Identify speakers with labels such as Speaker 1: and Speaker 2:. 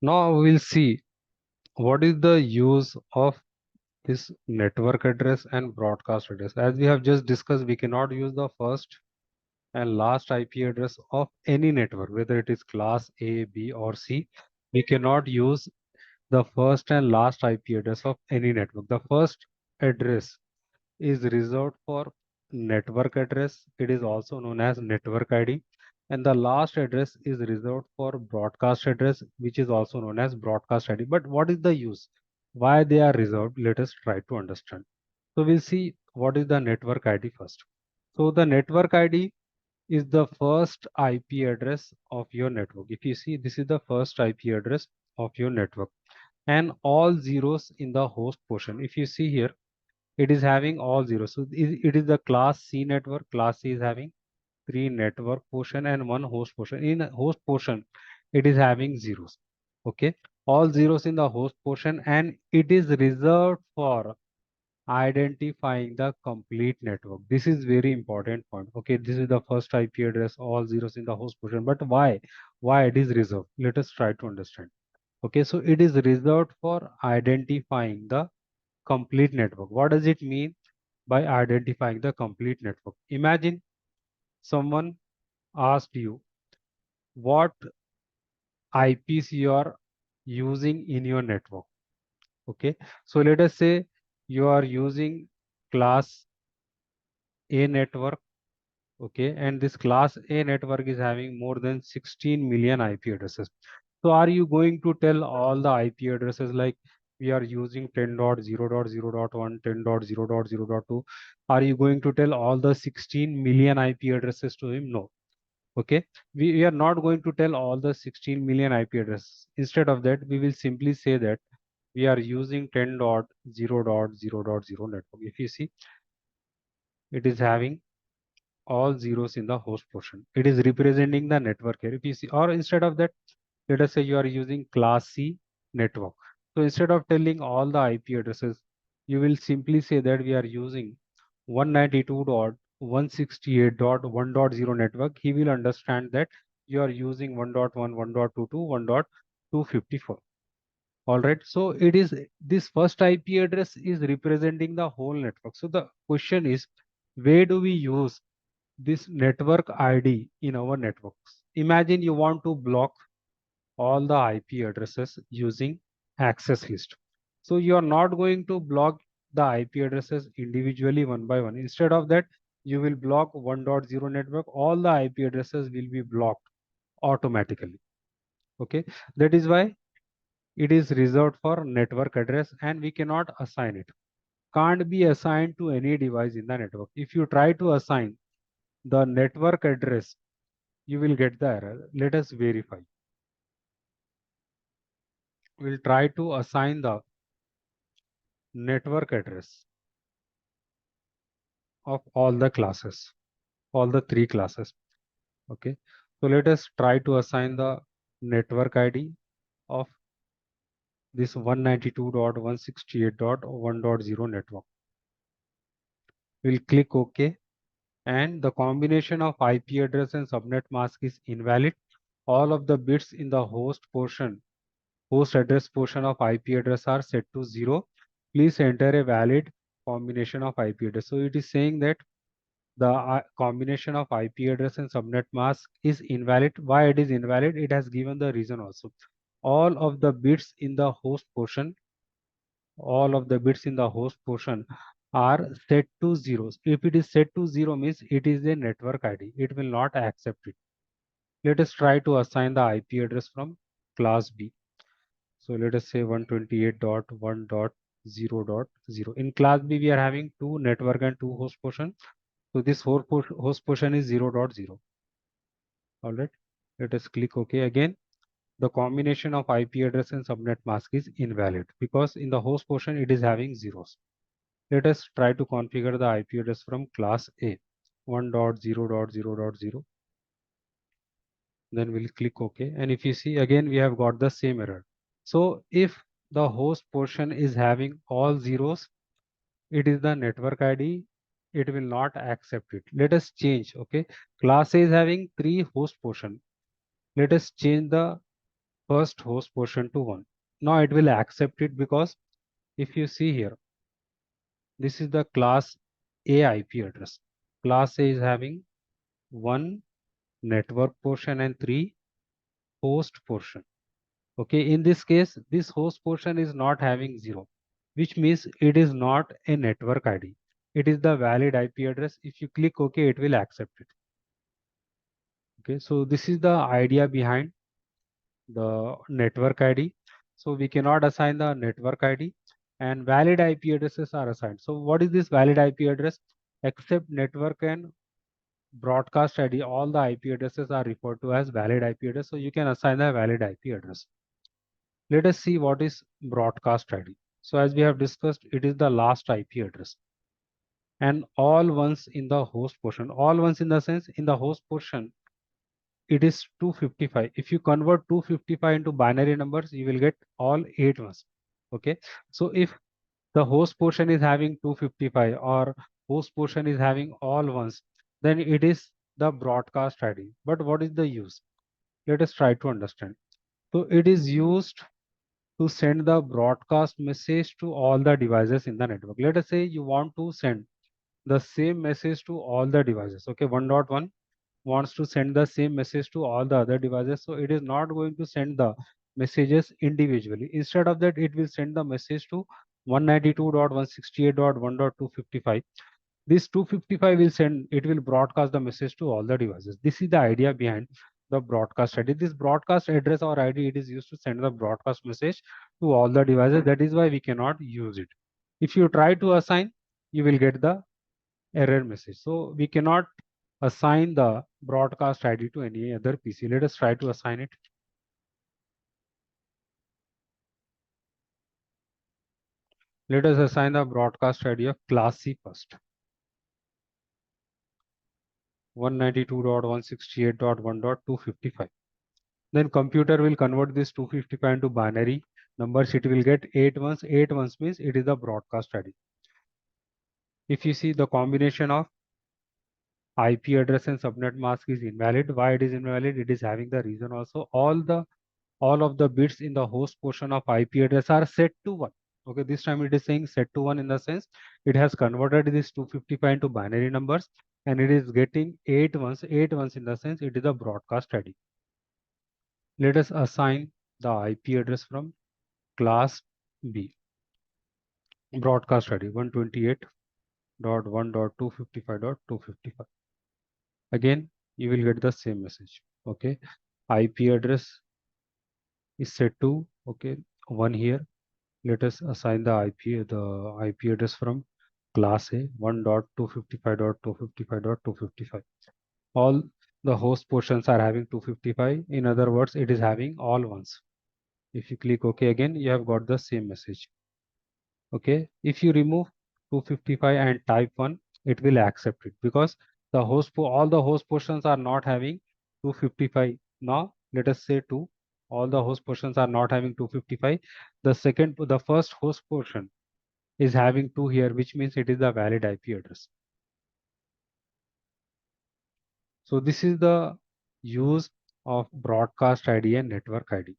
Speaker 1: Now we'll see what is the use of this network address and broadcast address. As we have just discussed, we cannot use the first and last IP address of any network, whether it is class A, B, or C. We cannot use the first and last IP address of any network. The first address is reserved for network address. It is also known as network ID. And the last address is reserved for broadcast address, which is also known as broadcast ID. But what is the use? Why they are reserved? Let us try to understand. So we'll see what is the network ID first. So the network ID is the first IP address of your network. If you see, this is the first IP address of your network and all zeros in the host portion. If you see here, it is having all zeros. So it is the class C network. Class C is having three network portion and one host portion. In host portion, it is having zeros. Okay, all zeros in the host portion, and it is reserved for identifying the complete network. This is very important point. Okay, this is the first IP address, all zeros in the host portion. But why? Why it is reserved? Let us try to understand. Okay, so it is reserved for identifying the complete network. What does it mean by identifying the complete network? Imagine someone asked you what IPs you are using in your network. Okay, so let us say you are using class A network. Okay, and this class A network is having more than 16 million IP addresses. So are you going to tell all the IP addresses like we are using 10.0.0.1, 10.0.0.2? Are you going to tell all the 16 million IP addresses to him? No. Okay, we are not going to tell all the 16 million IP addresses. Instead of that, we will simply say that we are using 10.0.0.0 network. If you see, it is having all zeros in the host portion. It is representing the network here. If you see, or instead of that, let us say you are using class C network. So instead of telling all the IP addresses, you will simply say that we are using 192.168.1.0 network. He will understand that you are using 1.1, 1.22, 1.254. All right. So it is this first IP address is representing the whole network. So the question is, where do we use this network ID in our networks? Imagine you want to block all the IP addresses using access list. So you are not going to block the IP addresses individually one by one. Instead of that, you will block 1.0 network. All the IP addresses will be blocked automatically. Okay, that is why it is reserved for network address and we cannot assign it. Can't be assigned to any device in the network. If you try to assign the network address, you will get the error. Let us verify. We'll try to assign the network address of all the classes, all the three classes. Okay, so let us try to assign the network ID of this 192.168.1.0 network. We'll click OK, and the combination of IP address and subnet mask is invalid. All of the bits in the host address portion of IP address are set to 0. Please enter a valid combination of IP address. So it is saying that the combination of IP address and subnet mask is invalid. Why it is invalid? It has given the reason also. All of the bits in the host portion, all of the bits in the host portion are set to zeros. If it is set to 0 means it is a network ID. It will not accept it. Let us try to assign the IP address from class B. So let us say 128.1.0.0. In class B, we are having two network and two host portion. So this host portion is 0.0. All right. Let us click OK again. The combination of IP address and subnet mask is invalid because in the host portion it is having zeros. Let us try to configure the IP address from class A 1.0.0.0. Then we'll click OK. And if you see again, we have got the same error. So if the host portion is having all zeros, it is the network ID. It will not accept it. Let us change. Okay. Class A is having three host portion. Let us change the first host portion to 1. Now it will accept it because if you see here, this is the class A IP address. Class A is having 1 network portion and 3 host portion. Okay, in this case, this host portion is not having 0, which means it is not a network ID. It is the valid IP address. If you click OK, it will accept it. Okay, so this is the idea behind the network ID. So we cannot assign the network ID, and valid IP addresses are assigned. So what is this valid IP address? Except network and broadcast ID, all the IP addresses are referred to as valid IP address. So you can assign a valid IP address. Let us see what is broadcast ID. So as we have discussed, it is the last IP address. And all ones in the host portion, all ones in the sense in the host portion, it is 255. If you convert 255 into binary numbers, you will get all 8 ones. Okay. So if the host portion is having 255 or host portion is having all ones, then it is the broadcast ID. But what is the use? Let us try to understand. So it is used to send the broadcast message to all the devices in the network. Let us say you want to send the same message to all the devices. Okay, 1.1 wants to send the same message to all the other devices. So it is not going to send the messages individually. Instead of that, it will send the message to 192.168.1.255. This 255 will send, it will broadcast the message to all the devices. This is the idea behind the broadcast ID. This broadcast address or ID, it is used to send the broadcast message to all the devices. That is why we cannot use it. If you try to assign, you will get the error message. So we cannot assign the broadcast ID to any other PC. Let us try to assign it. Let us assign the broadcast ID of class C first. 192.168.1.255. Then computer will convert this 255 into binary numbers. It will get 8 ones. 8 ones means it is the broadcast ID. If you see the combination of IP address and subnet mask is invalid. Why it is invalid? It is having the reason also. All of the bits in the host portion of IP address are set to 1. Okay, this time it is saying set to 1 in the sense it has converted this 255 into binary numbers and it is getting 8 ones. 8 ones in the sense it is a broadcast ID. Let us assign the IP address from class B. Broadcast ID 128.1.255.255. Again, you will get the same message. Okay, IP address is set to 1 here. Let us assign the IP address from class A 1.255.255.255. All the host portions are having 255. In other words, it is having all ones. If you click OK again, you have got the same message. Okay, if you remove 255 and type 1, it will accept it because all the host portions are not having 255. Now let us say 2. All the host portions are not having 255. The first host portion is having 2 here, which means it is the valid IP address. So this is the use of broadcast ID and network ID.